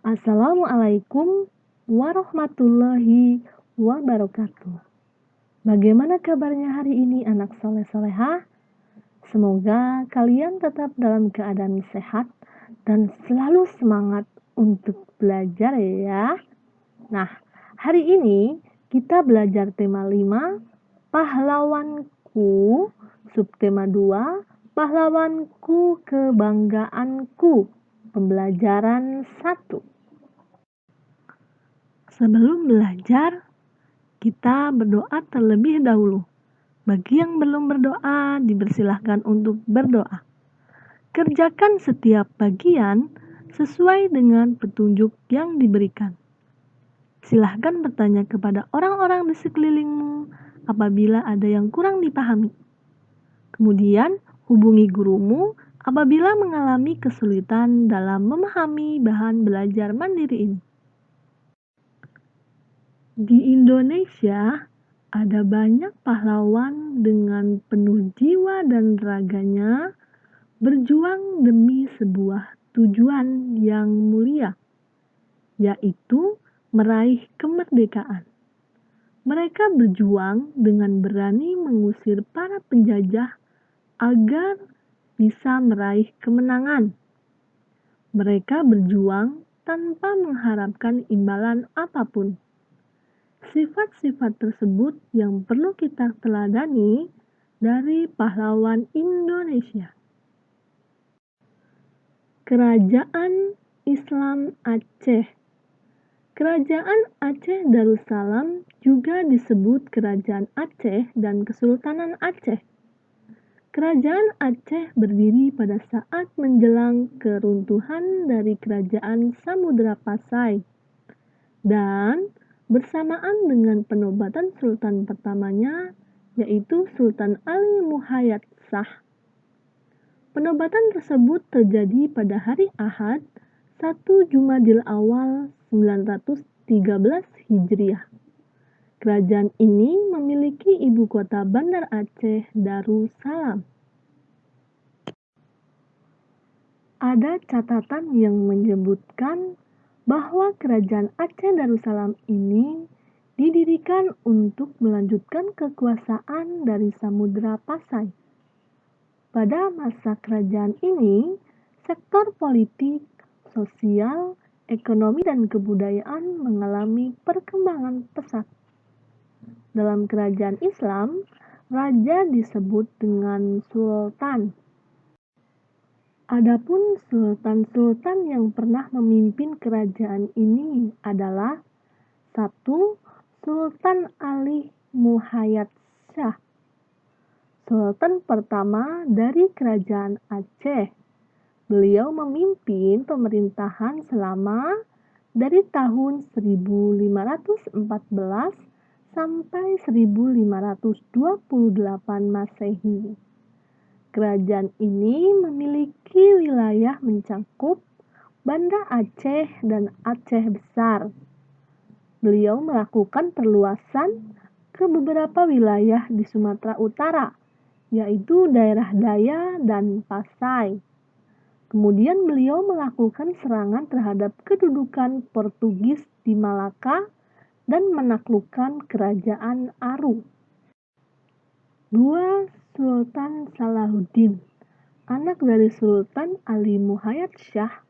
Assalamualaikum warahmatullahi wabarakatuh. Bagaimana kabarnya hari ini anak soleh-solehah? Semoga kalian tetap dalam keadaan sehat dan selalu semangat untuk belajar ya. Nah, hari ini kita belajar tema 5, pahlawanku, subtema 2, pahlawanku kebanggaanku, pembelajaran 1. Sebelum belajar, kita berdoa terlebih dahulu. Bagi yang belum berdoa, dipersilahkan untuk berdoa. Kerjakan setiap bagian sesuai dengan petunjuk yang diberikan. Silahkan bertanya kepada orang-orang di sekelilingmu apabila ada yang kurang dipahami. Kemudian, hubungi gurumu apabila mengalami kesulitan dalam memahami bahan belajar mandiri ini. Di Indonesia, ada banyak pahlawan dengan penuh jiwa dan raganya berjuang demi sebuah tujuan yang mulia, yaitu meraih kemerdekaan. Mereka berjuang dengan berani mengusir para penjajah agar bisa meraih kemenangan. Mereka berjuang tanpa mengharapkan imbalan apapun. Sifat-sifat tersebut yang perlu kita teladani dari pahlawan Indonesia. Kerajaan Islam Aceh. Kerajaan Aceh Darussalam juga disebut Kerajaan Aceh dan Kesultanan Aceh. Kerajaan Aceh berdiri pada saat menjelang keruntuhan dari Kerajaan Samudra Pasai dan bersamaan dengan penobatan sultan pertamanya, yaitu Sultan Ali Muhayyad Shah. Penobatan tersebut terjadi pada hari Ahad 1 Jumadil Awal 913 Hijriah. Kerajaan ini memiliki ibu kota Bandar Aceh Darussalam. Ada catatan yang menyebutkan bahwa Kerajaan Aceh Darussalam ini didirikan untuk melanjutkan kekuasaan dari Samudra Pasai. Pada masa kerajaan ini, sektor politik, sosial, ekonomi, dan kebudayaan mengalami perkembangan pesat. Dalam kerajaan Islam, raja disebut dengan sultan. Adapun sultan-sultan yang pernah memimpin kerajaan ini adalah 1. Sultan Ali Muhayyad Shah, sultan pertama dari kerajaan Aceh. Beliau memimpin pemerintahan selama dari tahun 1514 sampai 1528 Masehi. Kerajaan ini memiliki wilayah mencakup Banda Aceh dan Aceh Besar. Beliau melakukan perluasan ke beberapa wilayah di Sumatera Utara, yaitu daerah Daya dan Pasai. Kemudian beliau melakukan serangan terhadap kedudukan Portugis di Malaka dan menaklukkan kerajaan Aru. 2. Sultan Salahuddin, anak dari Sultan Ali Muhayyad Shah.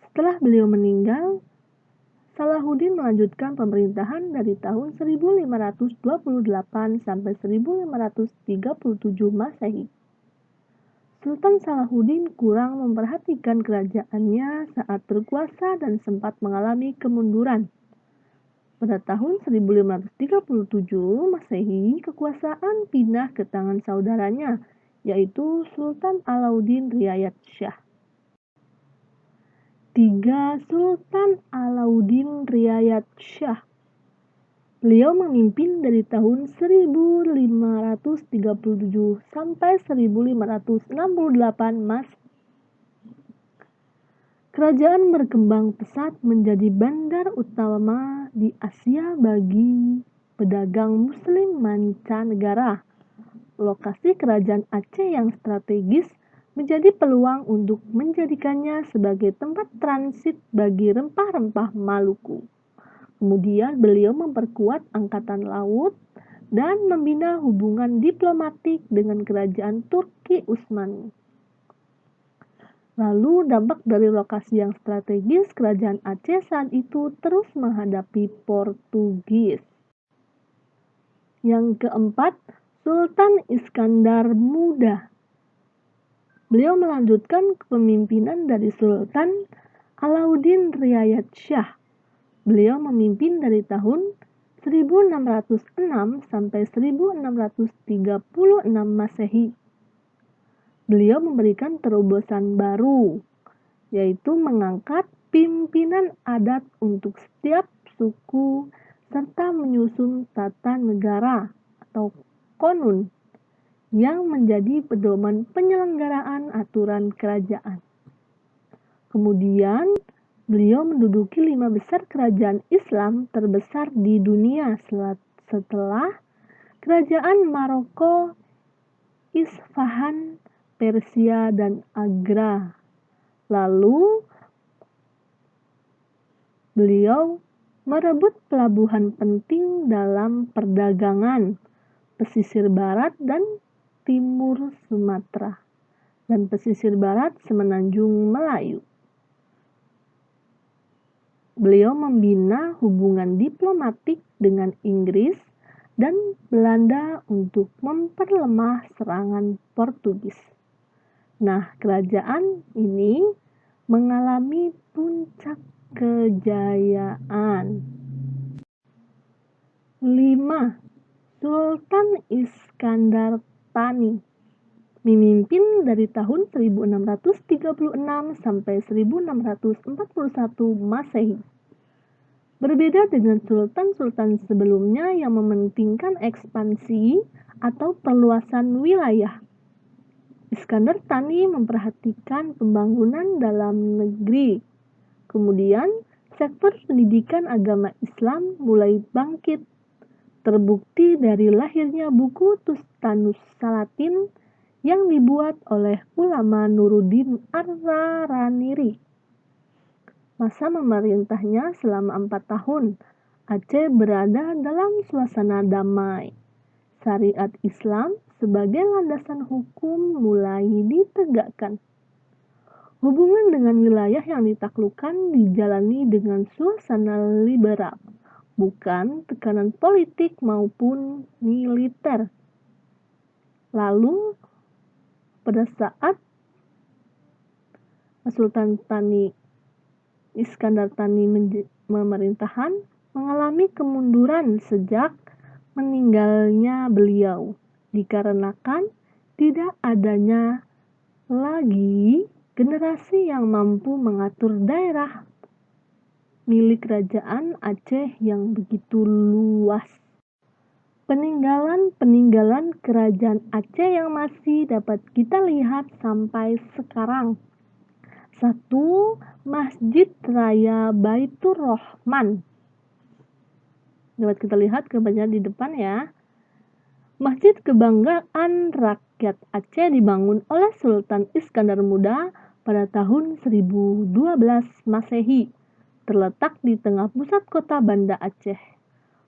Setelah beliau meninggal, Salahuddin melanjutkan pemerintahan dari tahun 1528 sampai 1537 Masehi. Sultan Salahuddin kurang memperhatikan kerajaannya saat berkuasa dan sempat mengalami kemunduran. Pada tahun 1537 Masehi, kekuasaan pindah ke tangan saudaranya, yaitu Sultan Alauddin Riayat Shah. 3. Sultan Alauddin Riayat Shah. Beliau memimpin dari tahun 1537 sampai 1568 Masehi. Kerajaan berkembang pesat menjadi bandar utama di Asia bagi pedagang Muslim mancanegara. Lokasi kerajaan Aceh yang strategis menjadi peluang untuk menjadikannya sebagai tempat transit bagi rempah-rempah Maluku. Kemudian beliau memperkuat angkatan laut dan membina hubungan diplomatik dengan kerajaan Turki Utsmani. Lalu dampak dari lokasi yang strategis, kerajaan Aceh saat itu terus menghadapi Portugis. Yang keempat, Sultan Iskandar Muda. Beliau melanjutkan kepemimpinan dari Sultan Alauddin Riayat Shah. Beliau memimpin dari tahun 1606 sampai 1636 Masehi. Beliau memberikan terobosan baru, yaitu mengangkat pimpinan adat untuk setiap suku serta menyusun tata negara atau konun yang menjadi pedoman penyelenggaraan aturan kerajaan. Kemudian, beliau menduduki 5 besar kerajaan Islam terbesar di dunia setelah kerajaan Maroko, Isfahan, Persia, dan Agra. Lalu, beliau merebut pelabuhan penting dalam perdagangan pesisir barat dan timur Sumatera dan pesisir barat semenanjung Melayu. Beliau membina hubungan diplomatik dengan Inggris dan Belanda untuk memperlemah serangan Portugis. Nah, kerajaan ini mengalami puncak kejayaan. 5. Sultan Iskandar Thani memimpin dari tahun 1636 sampai 1641 Masehi. Berbeda dengan sultan-sultan sebelumnya yang mementingkan ekspansi atau perluasan wilayah, Iskandar Thani memperhatikan pembangunan dalam negeri. Kemudian, sektor pendidikan agama Islam mulai bangkit. Terbukti dari lahirnya buku Tustanus Salatin yang dibuat oleh ulama Nuruddin Ar-Raraniri. Masa memerintahnya selama 4 tahun, Aceh berada dalam suasana damai. Syariat Islam sebagai landasan hukum mulai ditegakkan. Hubungan dengan wilayah yang ditaklukkan dijalani dengan suasana liberal, bukan tekanan politik maupun militer. Lalu, pada saat Sultan Iskandar Thani pemerintahan mengalami kemunduran sejak meninggalnya beliau dikarenakan tidak adanya lagi generasi yang mampu mengatur daerah milik kerajaan Aceh yang begitu luas. Peninggalan kerajaan Aceh yang masih dapat kita lihat sampai sekarang. 1. Masjid Raya Baitur Rahman. Dapat kita lihat gambarnya di depan ya. Masjid kebanggaan rakyat Aceh dibangun oleh Sultan Iskandar Muda pada tahun 1012 Masehi. Terletak di tengah pusat kota Banda Aceh.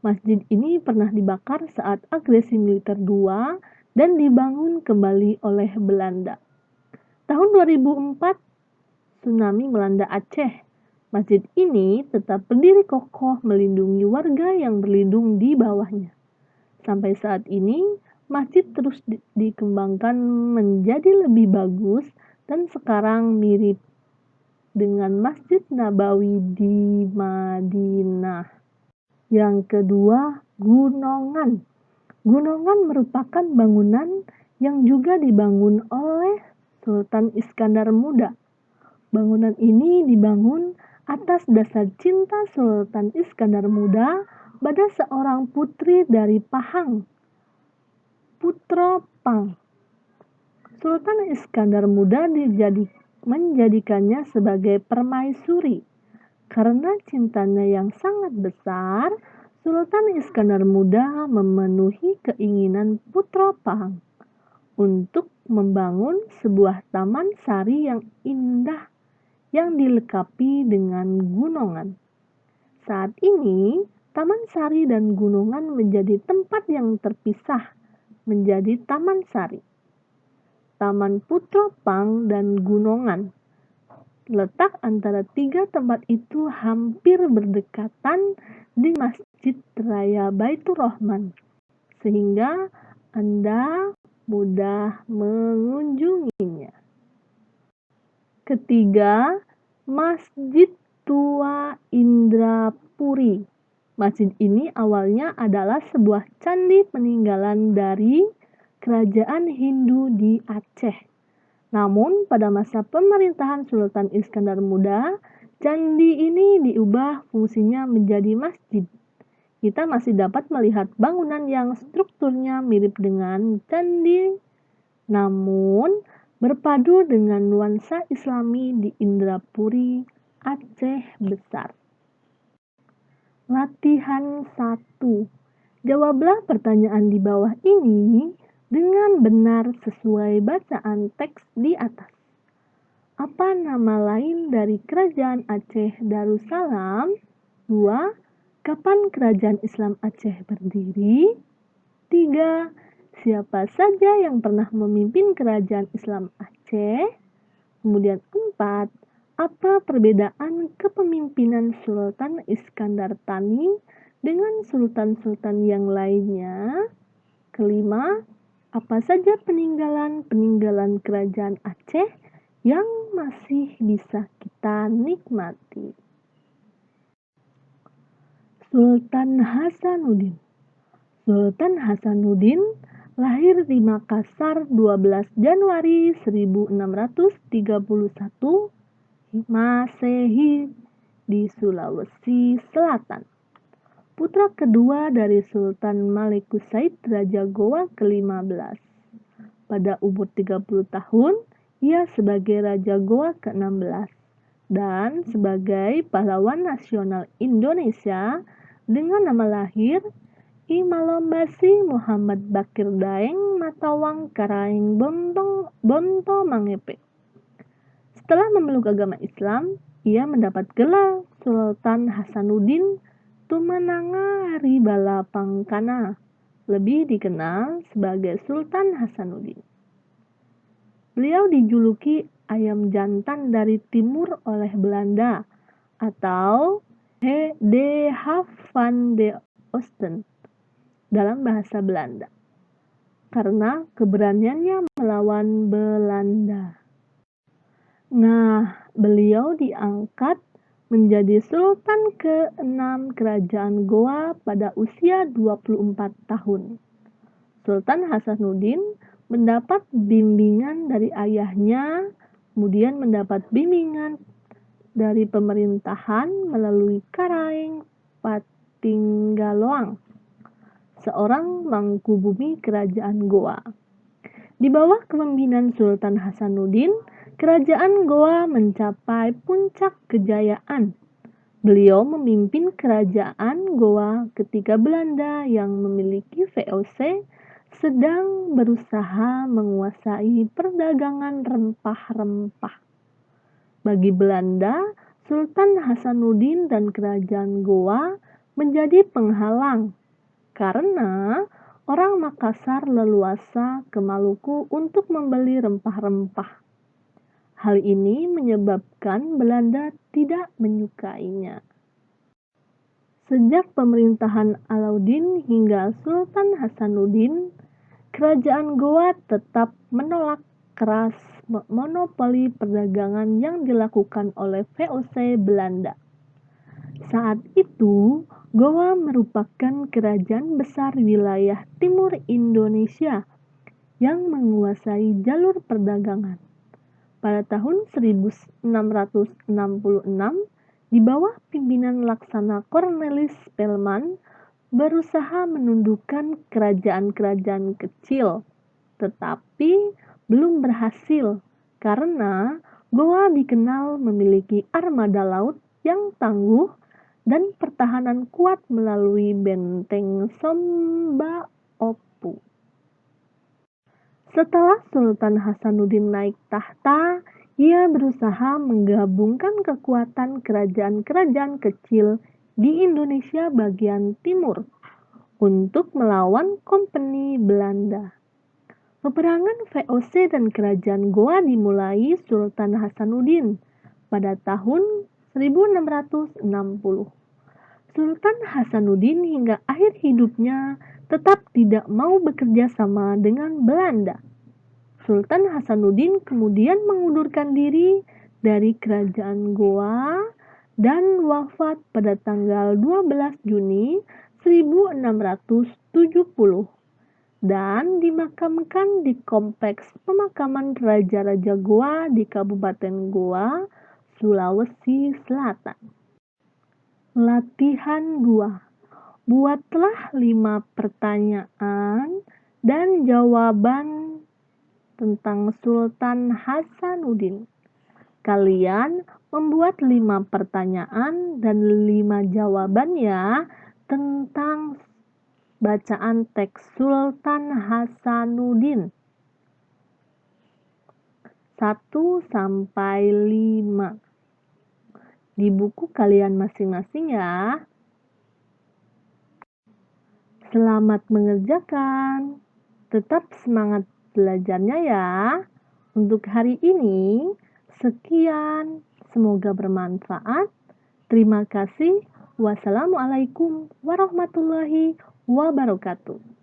Masjid ini pernah dibakar saat agresi militer II dan dibangun kembali oleh Belanda. Tahun 2004, tsunami melanda Aceh. Masjid ini tetap berdiri kokoh melindungi warga yang berlindung di bawahnya. Sampai saat ini, masjid terus dikembangkan menjadi lebih bagus dan sekarang mirip dengan Masjid Nabawi di Madinah. Yang kedua, Gunongan. Gunongan merupakan bangunan yang juga dibangun oleh Sultan Iskandar Muda. Bangunan ini dibangun atas dasar cinta Sultan Iskandar Muda pada seorang putri dari Pahang, Putro Pang. Sultan Iskandar Muda menjadikannya sebagai permaisuri. Karena cintanya yang sangat besar, Sultan Iskandar Muda memenuhi keinginan Putro Pang. untuk membangun sebuah taman sari yang indah yang dilengkapi dengan gunungan. Saat ini, Taman Sari dan Gunungan menjadi tempat yang terpisah menjadi Taman Sari. Taman Putra Pang dan Gunungan. Letak antara tiga tempat itu hampir berdekatan di Masjid Raya Baitur Rahman, sehingga Anda mudah mengunjunginya. Ketiga, Masjid Tua Indrapuri. Masjid ini awalnya adalah sebuah candi peninggalan dari kerajaan Hindu di Aceh. Namun pada masa pemerintahan Sultan Iskandar Muda, candi ini diubah fungsinya menjadi masjid. Kita masih dapat melihat bangunan yang strukturnya mirip dengan candi, namun berpadu dengan nuansa Islami di Indrapuri, Aceh Besar. Latihan 1. Jawablah pertanyaan di bawah ini dengan benar sesuai bacaan teks di atas. Apa nama lain dari Kerajaan Aceh Darussalam? 2. Kapan Kerajaan Islam Aceh berdiri? 3. Siapa saja yang pernah memimpin Kerajaan Islam Aceh? Kemudian 4. Apa perbedaan kepemimpinan Sultan Iskandar Thani dengan sultan-sultan yang lainnya? Kelima, apa saja peninggalan Kerajaan Aceh yang masih bisa kita nikmati? Sultan Hasanuddin. Sultan Hasanuddin lahir di Makassar 12 Januari 1631 Masehi di Sulawesi Selatan. Putra kedua dari Sultan Malekus Said Raja Goa ke-15. Pada umur 30 tahun, ia sebagai Raja Goa ke-16 dan sebagai pahlawan nasional Indonesia dengan nama lahir I Malombasi Muhammad Bakir Daeng Matawang Karaeng Bonto Mangepe. Setelah memeluk agama Islam, ia mendapat gelar Sultan Hasanuddin Tumananga Ribala Pangkana, lebih dikenal sebagai Sultan Hasanuddin. Beliau dijuluki ayam jantan dari timur oleh Belanda atau De Haaf van de Oosten dalam bahasa Belanda, karena keberaniannya melawan Belanda. Nah, beliau diangkat menjadi Sultan ke-6 Kerajaan Goa pada usia 24 tahun. Sultan Hasanuddin mendapat bimbingan dari ayahnya, kemudian mendapat bimbingan dari pemerintahan melalui Karaeng Patinggaloang, seorang mangkubumi Kerajaan Goa. Di bawah kepemimpinan Sultan Hasanuddin, Kerajaan Goa mencapai puncak kejayaan. Beliau memimpin Kerajaan Goa ketika Belanda yang memiliki VOC sedang berusaha menguasai perdagangan rempah-rempah. Bagi Belanda, Sultan Hasanuddin dan Kerajaan Goa menjadi penghalang karena orang Makassar leluasa ke Maluku untuk membeli rempah-rempah. Hal ini menyebabkan Belanda tidak menyukainya. Sejak pemerintahan Alauddin hingga Sultan Hasanuddin, Kerajaan Goa tetap menolak keras monopoli perdagangan yang dilakukan oleh VOC Belanda. Saat itu, Goa merupakan kerajaan besar wilayah timur Indonesia yang menguasai jalur perdagangan. Pada tahun 1666, di bawah pimpinan Laksana Cornelis Spelman, berusaha menundukkan kerajaan-kerajaan kecil, tetapi belum berhasil karena Goa dikenal memiliki armada laut yang tangguh dan pertahanan kuat melalui benteng Somba Opu. Setelah Sultan Hasanuddin naik tahta, ia berusaha menggabungkan kekuatan kerajaan-kerajaan kecil di Indonesia bagian timur untuk melawan Kompeni Belanda. Peperangan VOC dan kerajaan Goa dimulai Sultan Hasanuddin pada tahun 1660. Sultan Hasanuddin hingga akhir hidupnya tetap tidak mau bekerja sama dengan Belanda. Sultan Hasanuddin kemudian mengundurkan diri dari kerajaan Goa dan wafat pada tanggal 12 Juni 1670 dan dimakamkan di Kompleks Pemakaman Raja-Raja Goa di Kabupaten Goa, Sulawesi Selatan. Latihan 2. Buatlah 5 pertanyaan dan jawaban tentang Sultan Hasanuddin. Kalian membuat 5 pertanyaan dan 5 jawaban ya tentang bacaan teks Sultan Hasanuddin. 1 sampai 5 di buku kalian masing-masing ya. Selamat mengerjakan. Tetap semangat belajarnya ya. Untuk hari ini, sekian. Semoga bermanfaat. Terima kasih. Wassalamualaikum warahmatullahi wabarakatuh.